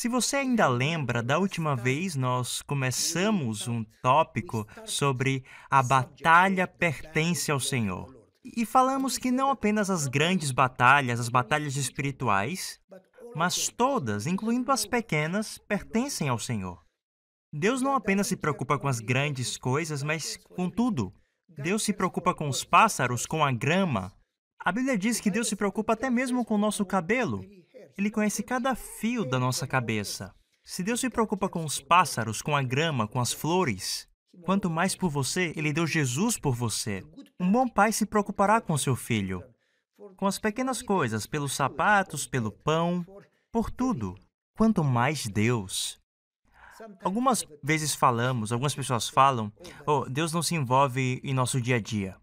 Se você ainda lembra, da última vez nós começamos um tópico sobre a batalha pertence ao Senhor. E falamos que não apenas as grandes batalhas, as batalhas espirituais, mas todas, incluindo as pequenas, pertencem ao Senhor. Deus não apenas se preocupa com as grandes coisas, mas com tudo. Deus se preocupa com os pássaros, com a grama. A Bíblia diz que Deus se preocupa até mesmo com o nosso cabelo. Ele conhece cada fio da nossa cabeça. Se Deus se preocupa com os pássaros, com a grama, com as flores, quanto mais por você, Ele deu Jesus por você. Um bom pai se preocupará com seu filho, com as pequenas coisas, pelos sapatos, pelo pão, por tudo. Quanto mais Deus. Algumas vezes algumas pessoas falam, Deus não se envolve em nosso dia a dia.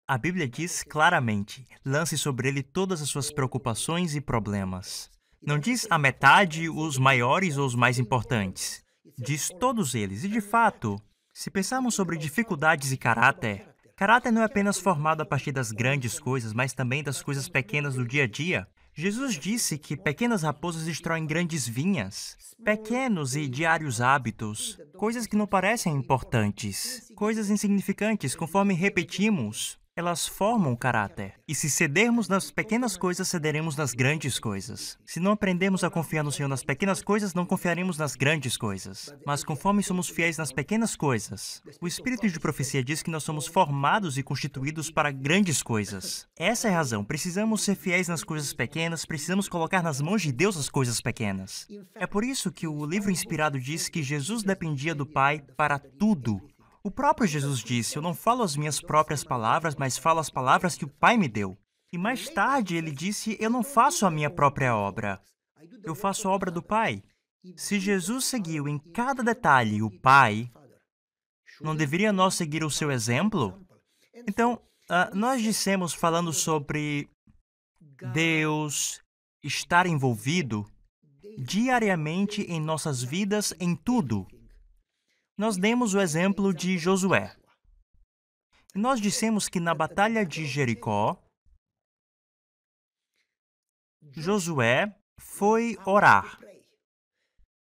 A Bíblia diz claramente, lance sobre ele todas as suas preocupações e problemas. Não diz a metade, os maiores ou os mais importantes. Diz todos eles. E, de fato, se pensarmos sobre dificuldades e caráter não é apenas formado a partir das grandes coisas, mas também das coisas pequenas do dia a dia. Jesus disse que pequenas raposas destroem grandes vinhas. Pequenos e diários hábitos, coisas que não parecem importantes, coisas insignificantes, conforme repetimos, elas formam o caráter. E se cedermos nas pequenas coisas, cederemos nas grandes coisas. Se não aprendemos a confiar no Senhor nas pequenas coisas, não confiaremos nas grandes coisas. Mas conforme somos fiéis nas pequenas coisas, o Espírito de profecia diz que nós somos formados e constituídos para grandes coisas. Essa é a razão. Precisamos ser fiéis nas coisas pequenas, precisamos colocar nas mãos de Deus as coisas pequenas. É por isso que o livro inspirado diz que Jesus dependia do Pai para tudo. O próprio Jesus disse, eu não falo as minhas próprias palavras, mas falo as palavras que o Pai me deu. E mais tarde ele disse, eu não faço a minha própria obra, eu faço a obra do Pai. Se Jesus seguiu em cada detalhe o Pai, não deveria nós seguir o seu exemplo? Então, nós dissemos falando sobre Deus estar envolvido diariamente em nossas vidas em tudo. Nós demos o exemplo de Josué. Nós dissemos que na batalha de Jericó, Josué foi orar.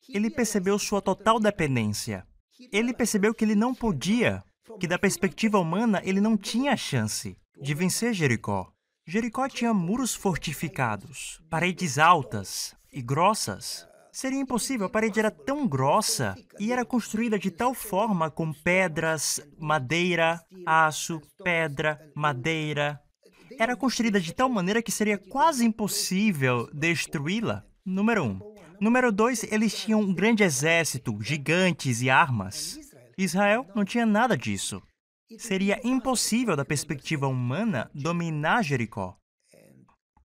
Ele percebeu sua total dependência. Ele percebeu que ele não podia, que da perspectiva humana ele não tinha chance de vencer Jericó. Jericó tinha muros fortificados, paredes altas e grossas. Seria impossível, a parede era tão grossa e era construída de tal forma com pedras, madeira, aço, pedra, madeira. Era construída de tal maneira que seria quase impossível destruí-la. Número 1. Número 2, eles tinham um grande exército, gigantes e armas. Israel não tinha nada disso. Seria impossível, da perspectiva humana, dominar Jericó.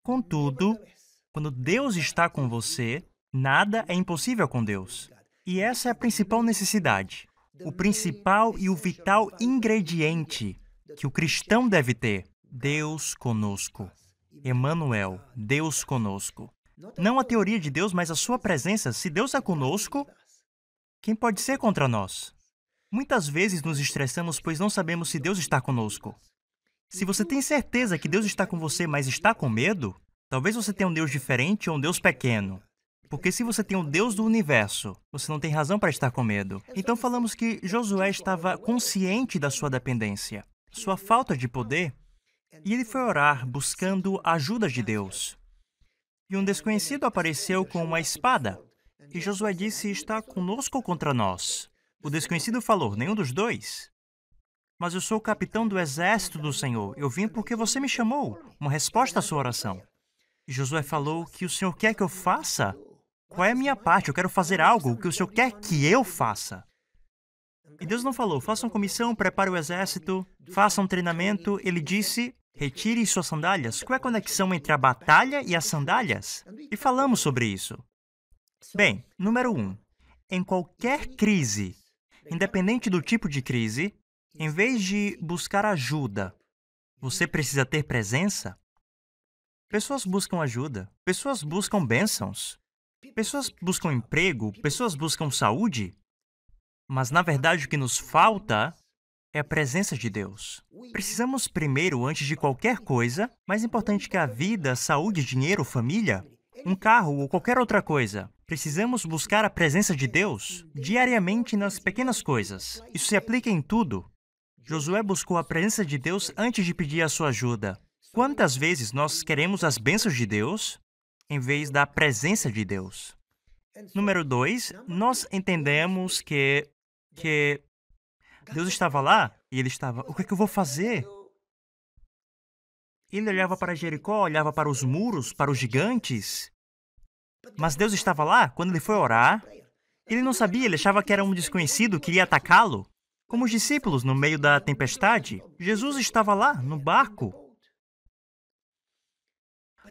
Contudo, quando Deus está com você, nada é impossível com Deus. E essa é a principal necessidade, o principal e o vital ingrediente que o cristão deve ter. Deus conosco. Emmanuel, Deus conosco. Não a teoria de Deus, mas a sua presença. Se Deus é conosco, quem pode ser contra nós? Muitas vezes nos estressamos, pois não sabemos se Deus está conosco. Se você tem certeza que Deus está com você, mas está com medo, talvez você tenha um Deus diferente ou um Deus pequeno. Porque se você tem o Deus do universo, você não tem razão para estar com medo. Então falamos que Josué estava consciente da sua dependência, sua falta de poder, e ele foi orar buscando a ajuda de Deus. E um desconhecido apareceu com uma espada, e Josué disse, está conosco ou contra nós? O desconhecido falou, nenhum dos dois. Mas eu sou o capitão do exército do Senhor, eu vim porque você me chamou, uma resposta à sua oração. E Josué falou, o que o Senhor quer que eu faça? Qual é a minha parte? Eu quero fazer algo, o que o Senhor quer que eu faça. E Deus não falou, faça uma comissão, prepare o exército, faça um treinamento. Ele disse, retire suas sandálias. Qual é a conexão entre a batalha e as sandálias? E falamos sobre isso. Bem, número 1. Em qualquer crise, independente do tipo de crise, em vez de buscar ajuda, você precisa ter presença? Pessoas buscam ajuda, pessoas buscam bênçãos. Pessoas buscam emprego, pessoas buscam saúde, mas na verdade o que nos falta é a presença de Deus. Precisamos primeiro, antes de qualquer coisa, mais importante que a vida, saúde, dinheiro, família, um carro ou qualquer outra coisa. Precisamos buscar a presença de Deus diariamente nas pequenas coisas. Isso se aplica em tudo. Josué buscou a presença de Deus antes de pedir a sua ajuda. Quantas vezes nós queremos as bênçãos de Deus em vez da presença de Deus? Número 2, nós entendemos que Deus estava lá e ele estava, o que é que eu vou fazer? Ele olhava para Jericó, olhava para os muros, para os gigantes. Mas Deus estava lá quando ele foi orar. Ele não sabia, ele achava que era um desconhecido que iria atacá-lo. Como os discípulos no meio da tempestade, Jesus estava lá, no barco.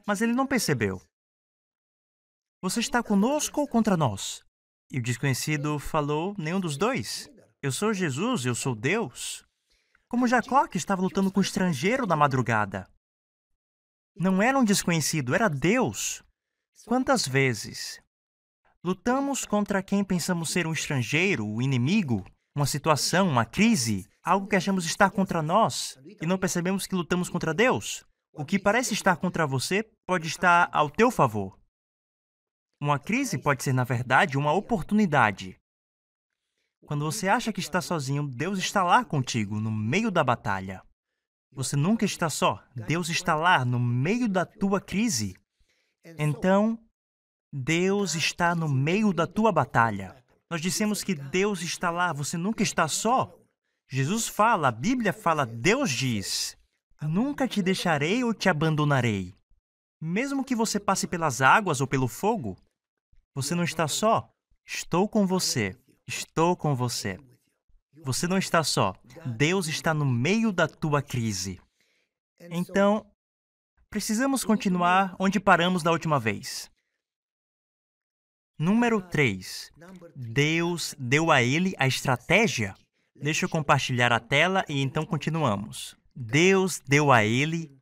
Mas ele não percebeu. Você está conosco ou contra nós? E o desconhecido falou, nenhum dos dois. Eu sou Jesus, eu sou Deus. Como Jacó, que estava lutando com um estrangeiro na madrugada. Não era um desconhecido, era Deus. Quantas vezes lutamos contra quem pensamos ser um estrangeiro, um inimigo, uma situação, uma crise, algo que achamos estar contra nós e não percebemos que lutamos contra Deus? O que parece estar contra você pode estar ao teu favor. Uma crise pode ser, na verdade, uma oportunidade. Quando você acha que está sozinho, Deus está lá contigo, no meio da batalha. Você nunca está só. Deus está lá, no meio da tua crise. Então, Deus está no meio da tua batalha. Nós dissemos que Deus está lá, você nunca está só. Jesus fala, a Bíblia fala, Deus diz, nunca te deixarei ou te abandonarei. Mesmo que você passe pelas águas ou pelo fogo, você não está só. Estou com você. Estou com você. Você não está só. Deus está no meio da tua crise. Então, precisamos continuar onde paramos da última vez. Número 3. Deus deu a ele a estratégia. Deixa eu compartilhar a tela e então continuamos. Deus deu a ele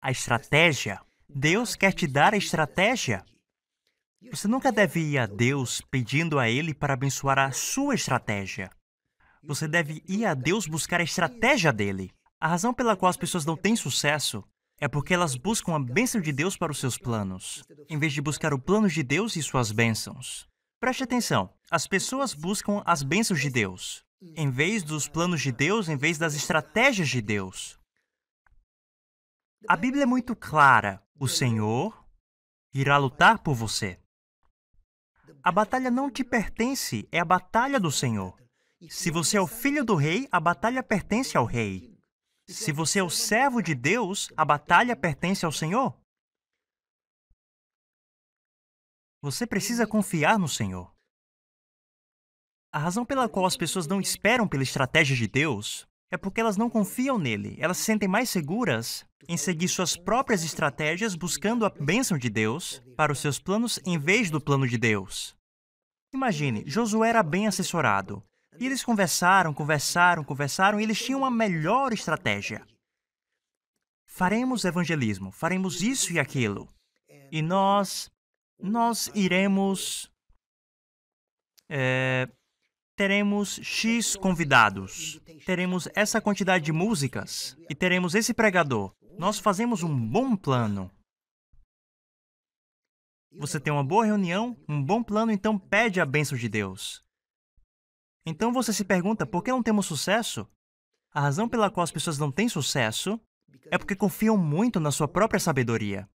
a estratégia. Deus quer te dar a estratégia. Você nunca deve ir a Deus pedindo a Ele para abençoar a sua estratégia. Você deve ir a Deus buscar a estratégia dele. A razão pela qual as pessoas não têm sucesso é porque elas buscam a bênção de Deus para os seus planos, em vez de buscar o plano de Deus e suas bênçãos. Preste atenção, as pessoas buscam as bênçãos de Deus, em vez dos planos de Deus, em vez das estratégias de Deus. A Bíblia é muito clara. O Senhor irá lutar por você. A batalha não te pertence, é a batalha do Senhor. Se você é o filho do rei, a batalha pertence ao rei. Se você é o servo de Deus, a batalha pertence ao Senhor. Você precisa confiar no Senhor. A razão pela qual as pessoas não esperam pela estratégia de Deus é porque elas não confiam nele. Elas se sentem mais seguras em seguir suas próprias estratégias buscando a bênção de Deus para os seus planos em vez do plano de Deus. Imagine, Josué era bem assessorado. E eles conversaram e eles tinham a melhor estratégia. Faremos evangelismo, faremos isso e aquilo. E nós iremos... teremos X convidados, teremos essa quantidade de músicas e teremos esse pregador. Nós fazemos um bom plano. Você tem uma boa reunião, um bom plano, então pede a bênção de Deus. Então você se pergunta, por que não temos sucesso? A razão pela qual as pessoas não têm sucesso é porque confiam muito na sua própria sabedoria,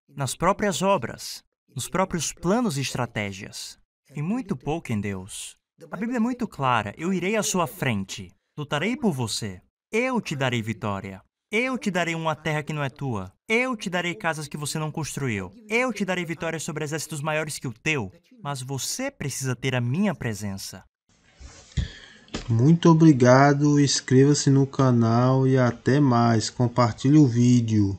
nas próprias obras, nos próprios planos e estratégias, e muito pouco em Deus. A Bíblia é muito clara, eu irei à sua frente, lutarei por você, eu te darei vitória, eu te darei uma terra que não é tua, eu te darei casas que você não construiu, eu te darei vitória sobre exércitos maiores que o teu, mas você precisa ter a minha presença. Muito obrigado, inscreva-se no canal e até mais, compartilhe o vídeo.